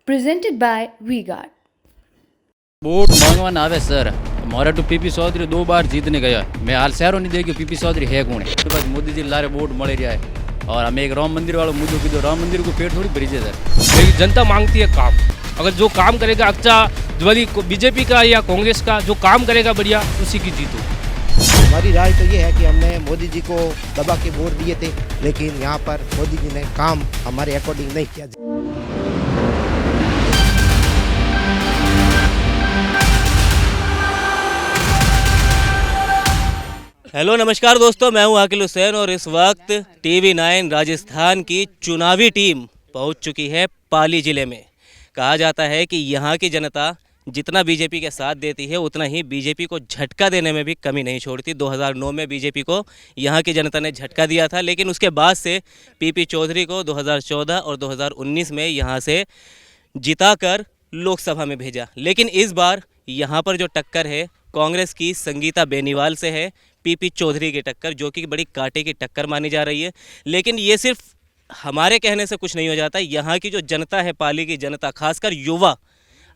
presented by V-Guard. Vote मांगवाना आवे sir हमारा तो पीपी चौधरी 2 बार जीतने गया। मैं हाल शहरों नहीं देखी पीपी चौधरी है कौन है। तो बस मोदी जी लारे वोट मले रहा है और हमें एक राम मंदिर वालों मुझे की राम मंदिर को पेट थोड़ी भरी सर। लेकिन जनता मांगती है काम। अगर जो काम करेगा अच्छा वाली बीजेपी का या कांग्रेस का जो काम करेगा बढ़िया उसी की जीत होगी। हमारी राय तो ये है कि हमने मोदी जी को दबा के वोट दिए थे, लेकिन यहाँ पर मोदी जी ने काम हमारे अकॉर्डिंग नहीं किया। हेलो नमस्कार दोस्तों, मैं हूं आकिल हुसैन और इस वक्त TV9 राजस्थान की चुनावी टीम पहुंच चुकी है पाली ज़िले में। कहा जाता है कि यहां की जनता जितना बीजेपी के साथ देती है उतना ही बीजेपी को झटका देने में भी कमी नहीं छोड़ती। 2009 में बीजेपी को यहां की जनता ने झटका दिया था, लेकिन उसके बाद से पीपी चौधरी को 2014 और 2019 में यहां से जिताकर लोकसभा में भेजा। लेकिन इस बार यहाँ पर जो टक्कर है कांग्रेस की संगीता बेनीवाल से है पीपी चौधरी की टक्कर, जो कि बड़ी कांटे की टक्कर मानी जा रही है। लेकिन ये सिर्फ हमारे कहने से कुछ नहीं हो जाता। यहाँ की जो जनता है, पाली की जनता, खासकर युवा,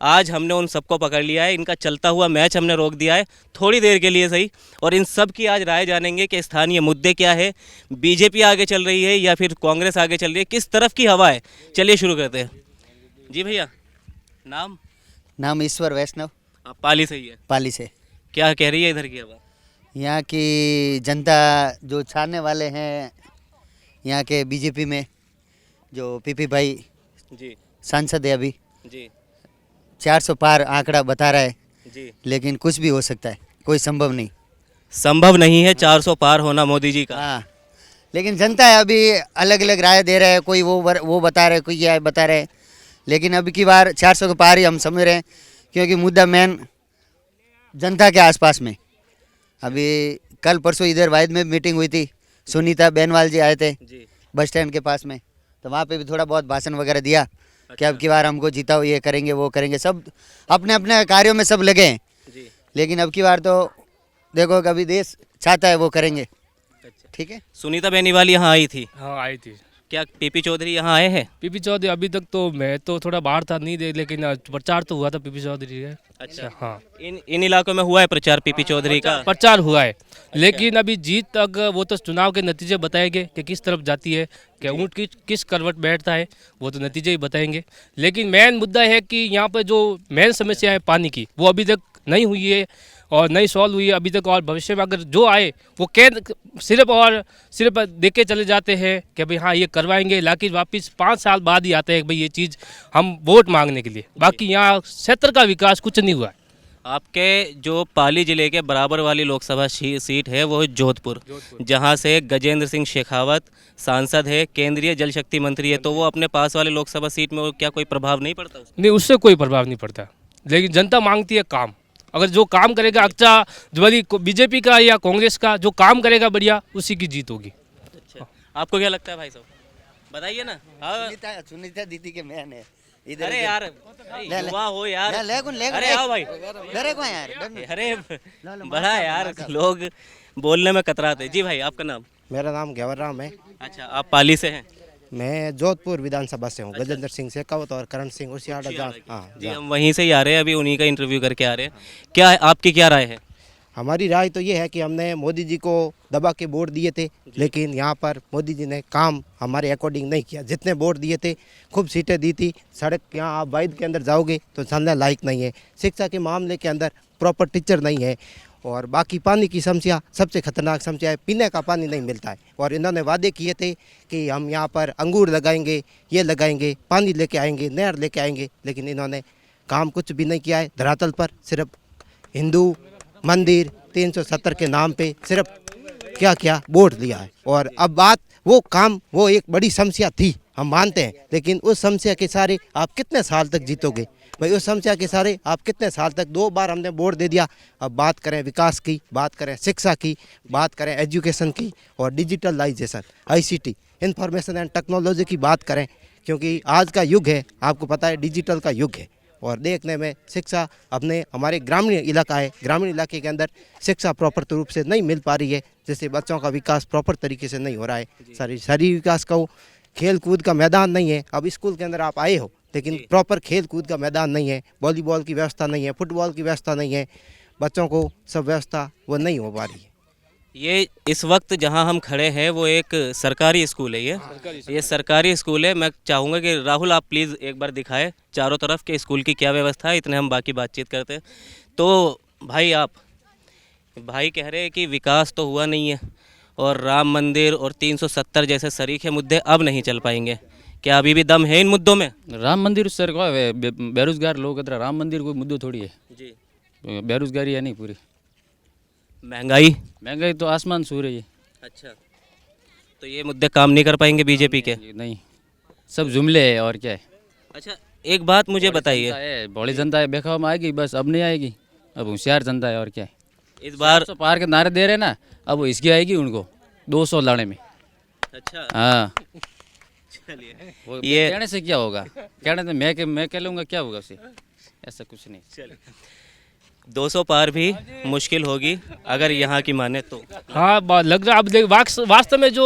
आज हमने उन सबको पकड़ लिया है। इनका चलता हुआ मैच हमने रोक दिया है थोड़ी देर के लिए सही, और इन सब की आज राय जानेंगे कि स्थानीय मुद्दे क्या है, बीजेपी आगे चल रही है या फिर कांग्रेस आगे चल रही है, किस तरफ की हवा है। चलिए शुरू करते हैं। जी भैया, नाम ईश्वर वैष्णव। आप पाली से ही है? पाली से। क्या कह रही है इधर की हवा? यहाँ की जनता जो छानने वाले हैं यहाँ के बीजेपी में, जो पीपी भाई जी सांसद है अभी जी 400 पार आंकड़ा बता रहा है जी, लेकिन कुछ भी हो सकता है, कोई संभव नहीं है 400 पार होना मोदी जी का। हाँ, लेकिन जनता है अभी अलग अलग राय दे रहा है। कोई वो बता रहे, कोई यह बता रहे, लेकिन अब की बार 400 के पार ही हम समझ रहे हैं, क्योंकि मुद्दा मेन जनता के आसपास में। अभी कल परसों इधर वाहिद में मीटिंग हुई थी, सुनीता बेनवाल जी आए थे बस स्टैंड के पास में, तो वहाँ पे भी थोड़ा बहुत भाषण वगैरह दिया कि अब की बार हमको जिताओ, ये करेंगे वो करेंगे। सब अपने अपने कार्यों में सब लगे हैं, लेकिन अब की बार तो देखो कभी देश चाहता है वो करेंगे। ठीक है। सुनीता बेनीवाल यहाँ आई थी? हाँ आई थी। क्या पीपी चौधरी यहाँ आए हैं? पीपी चौधरी अभी तक तो मैं तो थोड़ा बाहर था नहीं दे, लेकिन प्रचार तो हुआ था पीपी चौधरी है। अच्छा हाँ, इन इलाकों में हुआ है प्रचार पीपी चौधरी का? प्रचार हुआ है, लेकिन अभी जीत तक वो तो चुनाव के नतीजे बताएंगे कि किस तरफ जाती है, कि ऊँट की किस करवट बैठता है, वो तो नतीजे ही बताएंगे। लेकिन मेन मुद्दा है कि यहाँ पर जो मेन समस्या है पानी की, वो अभी तक नहीं हुई है और नहीं सॉल्व हुई है अभी तक। और भविष्य में अगर जो आए वो सिर्फ देख के चले जाते हैं कि भाई हाँ ये करवाएंगे, लेकिन वापस 5 साल बाद ही आते हैं कि भाई ये चीज़ हम वोट मांगने के लिए। बाकी यहाँ क्षेत्र का विकास कुछ नहीं हुआ है। आपके जो पाली जिले के बराबर वाली लोकसभा सीट है वो है जोधपुर, जहाँ से गजेंद्र सिंह शेखावत सांसद है, केंद्रीय जल शक्ति मंत्री है, तो वो अपने पास वाले लोकसभा सीट में क्या कोई प्रभाव नहीं पड़ता उसमें? नहीं, उससे कोई प्रभाव नहीं पड़ता, लेकिन जनता मांगती है काम। अगर जो काम करेगा अच्छा वाली बीजेपी का या कांग्रेस का जो काम करेगा बढ़िया, उसी की जीत होगी। अच्छा, आपको क्या लगता है भाई साहब, बताइए ना। सुनीता दीदी के मैन है इधर। अरे यार युवा हो यार, अरे आओ भाई। डरे को यार, अरे बड़ा यार लोग बोलने में कतराते। जी भाई, आपका नाम? मेरा नाम घेवर राम है। अच्छा, आप पाली से हैं? मैं जोधपुर विधानसभा से हूँ। गजेंद्र सिंह शेखावत और करण सिंह उसियाड़ा। हाँ जी, हम वहीं से ही आ रहे हैं, अभी उन्हीं का इंटरव्यू करके आ रहे हैं। क्या आपकी क्या राय है? हमारी राय तो ये है कि हमने मोदी जी को दबा के वोट दिए थे, लेकिन यहाँ पर मोदी जी ने काम हमारे अकॉर्डिंग नहीं किया। जितने वोट दिए थे, खूब सीटें दी थी, सड़क यहाँ आप वाहिद के अंदर जाओगे तो चलने लायक नहीं है। शिक्षा के मामले के अंदर प्रॉपर टीचर नहीं है, और बाकी पानी की समस्या सबसे खतरनाक समस्या है, पीने का पानी नहीं मिलता है। और इन्होंने वादे किए थे कि हम यहाँ पर अंगूर लगाएंगे, ये लगाएंगे, पानी लेके आएंगे, नहर लेके आएंगे, लेकिन इन्होंने काम कुछ भी नहीं किया है। धरातल पर सिर्फ हिंदू मंदिर 370 के नाम पे सिर्फ क्या वोट दिया है। और अब बात वो काम, वो एक बड़ी समस्या थी, हम मानते हैं, लेकिन उस समस्या के सारे आप कितने साल तक जीतोगे भाई? उस समस्या के सारे आप कितने साल तक? 2 बार हमने वोट दे दिया। अब बात करें विकास की, बात करें शिक्षा की, बात करें एजुकेशन की और digitalization, ICT, information and technology की बात करें, क्योंकि आज का युग है, आपको पता है डिजिटल का युग है। और देखने में शिक्षा अपने हमारे ग्रामीण इलाका है, ग्रामीण इलाके के अंदर शिक्षा प्रॉपर रूप से नहीं मिल पा रही है, जैसे बच्चों का विकास प्रॉपर तरीके से नहीं हो रहा है। शरीर विकास का खेल कूद का मैदान नहीं है। अब स्कूल के अंदर आप आए हो लेकिन प्रॉपर खेल कूद का मैदान नहीं है, वॉलीबॉल की व्यवस्था नहीं है, फुटबॉल की व्यवस्था नहीं है, बच्चों को सब व्यवस्था वो नहीं हो पा रही है। ये इस वक्त जहां हम खड़े हैं वो एक सरकारी स्कूल है। ये सरकारी स्कूल है। मैं चाहूँगा कि राहुल आप प्लीज़ एक बार दिखाएं चारों तरफ के स्कूल की क्या व्यवस्था है, इतने हम बाकी बातचीत करते हैं। तो भाई कह रहे हैं कि विकास तो हुआ नहीं है और राम मंदिर और 370 जैसे सरीखे मुद्दे अब नहीं चल पाएंगे। क्या अभी भी दम है इन मुद्दों में? राम मंदिर सर को बेरोजगार लोग इधर राम मंदिर कोई मुद्दो थोड़ी है जी। बेरोजगारी है नहीं पूरी महंगाई तो आसमान छू रही है। अच्छा, तो ये मुद्दे काम नहीं कर पाएंगे बीजेपी के? नहीं सब जुमले है और क्या है। अच्छा, एक बात मुझे बताइए, भोली जनता है बेखाव में आएगी बस, अब नहीं आएगी, अब होशियार जनता है और क्या है। इस बार तो पार के नारे दे रहे ना, अब वो इसकी आएगी उनको 200 लाने में। अच्छा हाँ चलिए, वो ये कहने से क्या होगा, कहने से मैं कह लूँगा क्या होगा उससे, ऐसा कुछ नहीं। चलिए 200 पार भी मुश्किल होगी अगर यहाँ की माने तो। हाँ लग रहा अब देख वास्तव में जो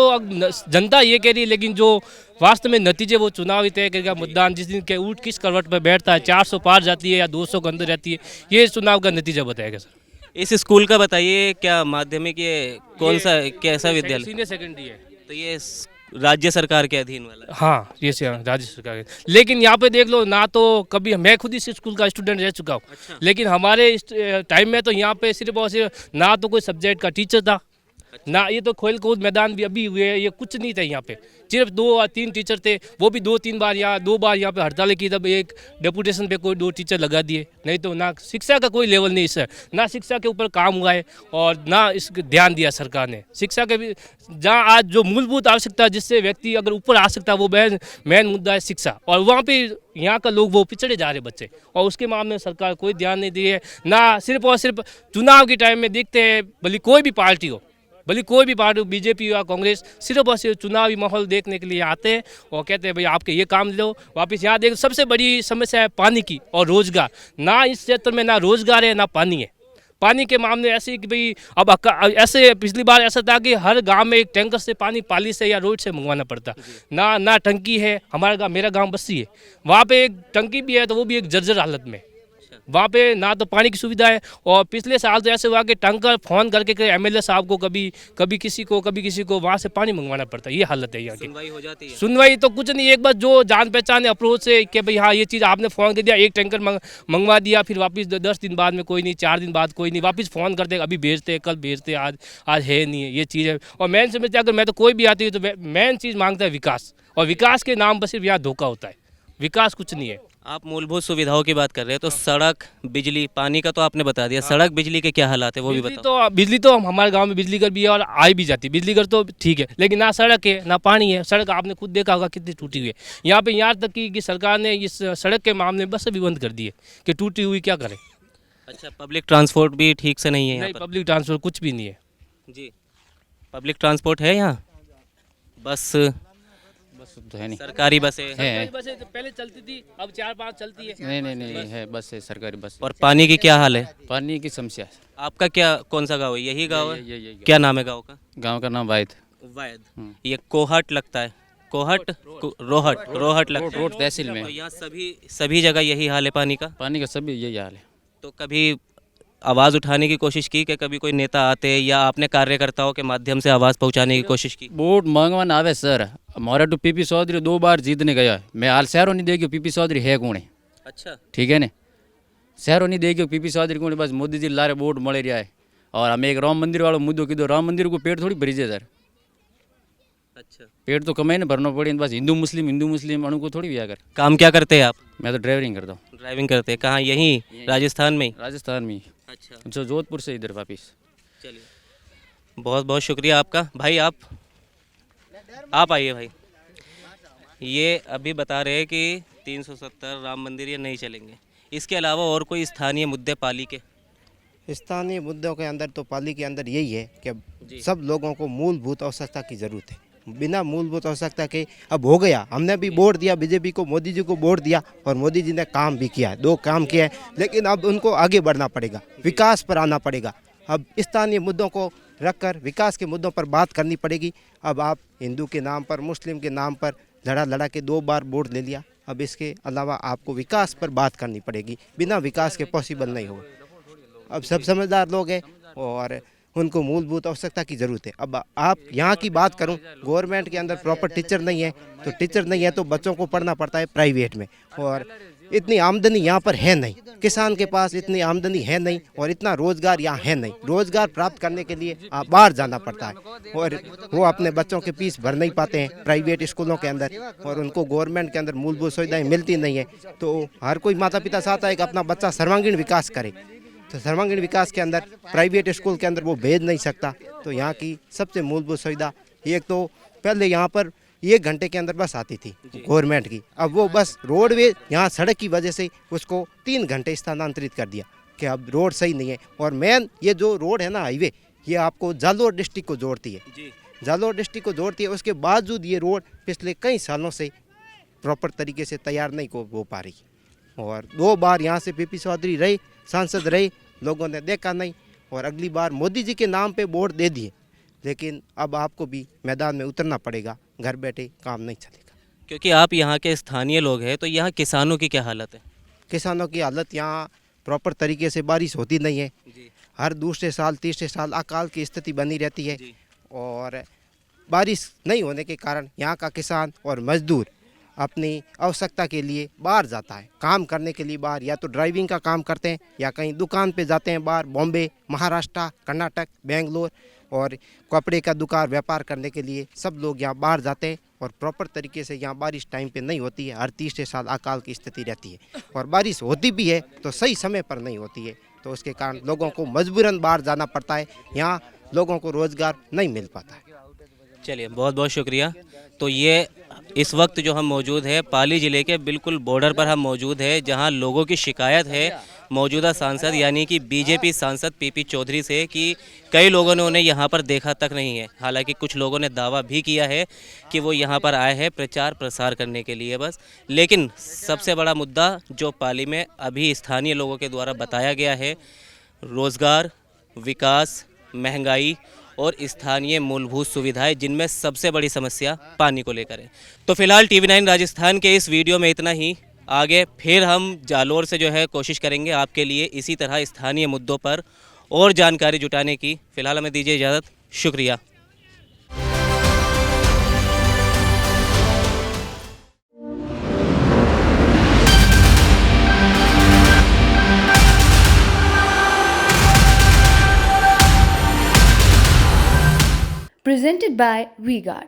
जनता ये कह रही है, लेकिन जो वास्तव में नतीजे वो चुनाव तय करेगा। मतदान जिस दिन के ऊँट किस करवट पर बैठता है, 400 पार जाती है या 200 के अंदर जाती है, ये चुनाव का नतीजा बताएगा सर। इस स्कूल का बताइए, क्या माध्यमिक ये कौन सा कैसा विद्यालय? सीनियर सेकेंडरी है। तो ये राज्य सरकार के अधीन वाला है? हाँ ये से राज्य सरकार है। लेकिन यहाँ पे देख लो ना, तो कभी मैं खुद इस स्कूल का स्टूडेंट रह चुका हूँ। अच्छा। लेकिन हमारे टाइम में तो यहाँ पे सिर्फ और सिर्फ ना तो कोई सब्जेक्ट का टीचर था, ना ये तो खेल कूद मैदान भी अभी हुए हैं, ये कुछ नहीं था यहाँ पे। सिर्फ 2 या 3 टीचर थे, वो भी 2-3 बार यहाँ 2 बार यहाँ पे हड़ताल की, तब एक डेपुटेशन पे कोई 2 टीचर लगा दिए। नहीं तो ना शिक्षा का कोई लेवल नहीं सर, ना शिक्षा के ऊपर काम हुआ है और ना इस ध्यान दिया सरकार ने। शिक्षा के भी जहाँ आज जो मूलभूत आवश्यकता जिससे व्यक्ति अगर ऊपर आ सकता है, वो मेन मुद्दा है शिक्षा, और वहाँ पे यहाँ का लोग वो पिछड़े जा रहे बच्चे, और उसके मामले में सरकार कोई ध्यान नहीं दी है। ना सिर्फ और सिर्फ चुनाव के टाइम में देखते हैं, भले कोई भी पार्टी हो, भले कोई भी पार्टी बीजेपी या कांग्रेस, सिर्फ और सिर्फ चुनावी माहौल देखने के लिए आते हैं और कहते हैं भाई आपके ये काम लो, वापस यहाँ देखो। सबसे बड़ी समस्या है पानी की और रोजगार। ना इस क्षेत्र में ना रोजगार है ना पानी है। पानी के मामले ऐसे कि भाई अब ऐसे पिछली बार ऐसा था कि हर गांव में एक टैंकर से पानी पाली से या रोड से मंगवाना पड़ता। ना टंकी है। मेरा गांव बस्सी है, वहाँ पे एक टंकी भी है तो वो भी एक जर्जर हालत में। वहाँ पे ना तो पानी की सुविधा है, और पिछले साल तो ऐसे हुआ कि टैंकर फोन करके एमएलए साहब को कभी किसी को वहाँ से पानी मंगवाना पड़ता है। ये हालत है यहाँ की। सुनवाई हो जाती है? सुनवाई तो कुछ नहीं, एक बार जो जान पहचान अप्रोच से कि भाई हाँ ये चीज़ आपने फ़ोन कर दिया, एक टैंकर मंगवा दिया, फिर वापस 10 दिन बाद में कोई नहीं, 4 दिन बाद कोई नहीं, वापस फ़ोन करते अभी भेजते, कल भेजते, आज है नहीं है। ये चीज़ है। और मेन समझते अगर मैं तो कोई भी आती है तो मेन चीज़ मांगता है विकास, और विकास के नाम पर सिर्फ यहाँ धोखा होता है, विकास कुछ नहीं है। आप मूलभूत सुविधाओं की बात कर रहे हैं, तो सड़क, बिजली, पानी का तो आपने बता दिया। सड़क बिजली के क्या हालात है वो भी बताओ। बिजली तो हमारे गांव में बिजली घर भी है और आई भी जाती है। बिजली घर तो ठीक है, लेकिन ना सड़क है ना पानी है। सड़क आपने खुद देखा होगा कितनी टूटी हुई है यहाँ तक कि सरकार ने इस सड़क के मामले में बस भी बंद कर दी है कि टूटी हुई क्या करे। अच्छा, पब्लिक ट्रांसपोर्ट भी ठीक से नहीं है यहाँ नहीं, पर? पब्लिक ट्रांसपोर्ट कुछ भी नहीं है जी। पब्लिक ट्रांसपोर्ट है यहाँ? बस तो है नहीं, सरकारी बसें है सरकारी बसें तो पहले चलती थी, अब 4-5 चलती है। नहीं है, बस है सरकारी बस। और पानी की क्या हाल है? पानी की समस्या है। आपका क्या कौन सा गाँव है? यही गाँव है? ये क्या नाम है गाँव का? गांव का नाम वायद वैद। ये कोहट लगता है, कोहट रोहट लगता है। रोड तहसील में। तो यहाँ सभी जगह यही हाल है पानी का? पानी का सभी यही हाल है। तो कभी आवाज़ उठाने की कोशिश की कि कभी कोई नेता आते या आपने कार्यकर्ताओं के माध्यम से आवाज़ पहुंचाने की कोशिश की? वोट मांगवाना आवे सर, हमारा तो पीपी चौधरी 2 बार जीतने गया। मैं हाल शहरों नहीं देखी पीपी चौधरी है कौन है। अच्छा, ठीक है ने, शहरों नहीं देखी पीपी चौधरी कौन है। बस मोदी जी लारे वोट मले रहा है। और हमें एक राम मंदिर वालों मुद्दों की, राम मंदिर को पेट थोड़ी भरी जाए सर। अच्छा, पेट तो कमाई ना भरना पड़े, बस हिंदू मुस्लिम अणु को थोड़ी भी आकर। काम क्या करते हैं आप? मैं तो ड्राइवरिंग करता हूँ। ड्राइविंग करते हैं? कहाँ? यहीं राजस्थान में ही? राजस्थान में ही। अच्छा, जो जोधपुर से इधर वापिस। चलिए, बहुत बहुत शुक्रिया आपका। भाई आप आइए भाई। ये अभी बता रहे हैं कि 370 राम मंदिर ये नहीं चलेंगे, इसके अलावा और कोई स्थानीय मुद्दे पाली के? स्थानीय मुद्दों के अंदर तो पाली के अंदर यही है कि सब लोगों को मूलभूत आवश्यकता की ज़रूरत है। बिना मूलभूत आवश्यकता के अब हो गया। हमने भी वोट दिया बीजेपी को, मोदी जी को वोट दिया, और मोदी जी ने काम भी किया है, 2 काम किया है। लेकिन अब उनको आगे बढ़ना पड़ेगा, विकास पर आना पड़ेगा। अब स्थानीय मुद्दों को रखकर विकास के मुद्दों पर बात करनी पड़ेगी। अब आप हिंदू के नाम पर, मुस्लिम के नाम पर लड़ा के 2 बार वोट ले लिया, अब इसके अलावा आपको विकास पर बात करनी पड़ेगी, बिना विकास के पॉसिबल नहीं होगा। अब सब समझदार लोग हैं और उनको मूलभूत आवश्यकता की ज़रूरत है। अब आप यहाँ की बात करूँ, गवर्नमेंट के अंदर प्रॉपर टीचर नहीं है, तो टीचर नहीं है तो बच्चों को पढ़ना पड़ता है प्राइवेट में, और इतनी आमदनी यहाँ पर है नहीं, किसान के पास इतनी आमदनी है नहीं और इतना रोज़गार यहाँ है नहीं। रोज़गार प्राप्त करने के लिए आप बाहर जाना पड़ता है और वो अपने बच्चों के फीस भर नहीं पाते हैं प्राइवेट स्कूलों के अंदर, और उनको गवर्नमेंट के अंदर मूलभूत सुविधाएं मिलती नहीं है। तो हर कोई माता पिता चाहता है कि अपना बच्चा सर्वांगीण विकास करे, तो सर्वांगीण विकास के अंदर प्राइवेट स्कूल के अंदर वो भेज नहीं सकता। तो यहाँ की सबसे मूलभूत सुविधा, एक तो पहले यहाँ पर 1 घंटे के अंदर बस आती थी गवर्नमेंट की, अब वो बस रोडवे यहाँ सड़क की वजह से उसको 3 घंटे स्थानांतरित कर दिया कि अब रोड सही नहीं है। और मेन ये जो रोड है ना, हाईवे, ये आपको जालोर डिस्ट्रिक्ट को जोड़ती है, जालोर डिस्ट्रिक्ट को जोड़ती है। उसके बावजूद ये रोड पिछले कई सालों से प्रॉपर तरीके से तैयार नहीं हो पा रही, और 2 बार यहाँ से पीपी चौधरी रहे, सांसद रहे, लोगों ने देखा नहीं, और अगली बार मोदी जी के नाम पे वोट दे दिए। लेकिन अब आपको भी मैदान में उतरना पड़ेगा, घर बैठे काम नहीं चलेगा। क्योंकि आप यहाँ के स्थानीय लोग हैं, तो यहाँ किसानों की क्या हालत है? किसानों की हालत यहाँ प्रॉपर तरीके से बारिश होती नहीं है, हर दूसरे साल तीसरे साल अकाल की स्थिति बनी रहती है, और बारिश नहीं होने के कारण यहाँ का किसान और मजदूर अपनी आवश्यकता के लिए बाहर जाता है, काम करने के लिए बाहर, या तो ड्राइविंग का काम करते हैं या कहीं दुकान पे जाते हैं बाहर, बॉम्बे, महाराष्ट्र, कर्नाटक, बेंगलोर, और कपड़े का दुकान व्यापार करने के लिए सब लोग यहाँ बाहर जाते हैं। और प्रॉपर तरीके से यहाँ बारिश टाइम पे नहीं होती है, हर तीसरे साल अकाल की स्थिति रहती है, और बारिश होती भी है तो सही समय पर नहीं होती है, तो उसके कारण लोगों को मजबूरन बाहर जाना पड़ता है, यहाँ लोगों को रोज़गार नहीं मिल पाता है। चलिए, बहुत बहुत शुक्रिया। तो ये इस वक्त जो हम मौजूद है पाली ज़िले के बिल्कुल बॉर्डर पर हम मौजूद है, जहां लोगों की शिकायत है मौजूदा सांसद यानी कि बीजेपी सांसद पीपी चौधरी से कि कई लोगों ने उन्हें यहां पर देखा तक नहीं है। हालांकि कुछ लोगों ने दावा भी किया है कि वो यहां पर आए हैं प्रचार प्रसार करने के लिए बस। लेकिन सबसे बड़ा मुद्दा जो पाली में अभी स्थानीय लोगों के द्वारा बताया गया है, रोज़गार, विकास, महंगाई और स्थानीय मूलभूत सुविधाएं, जिनमें सबसे बड़ी समस्या पानी को लेकर है। तो फिलहाल TV9 राजस्थान के इस वीडियो में इतना ही। आगे फिर हम जालोर से जो है कोशिश करेंगे आपके लिए इसी तरह स्थानीय मुद्दों पर और जानकारी जुटाने की। फिलहाल हमें दीजिए इजाज़त, शुक्रिया। Presented by WeGuard.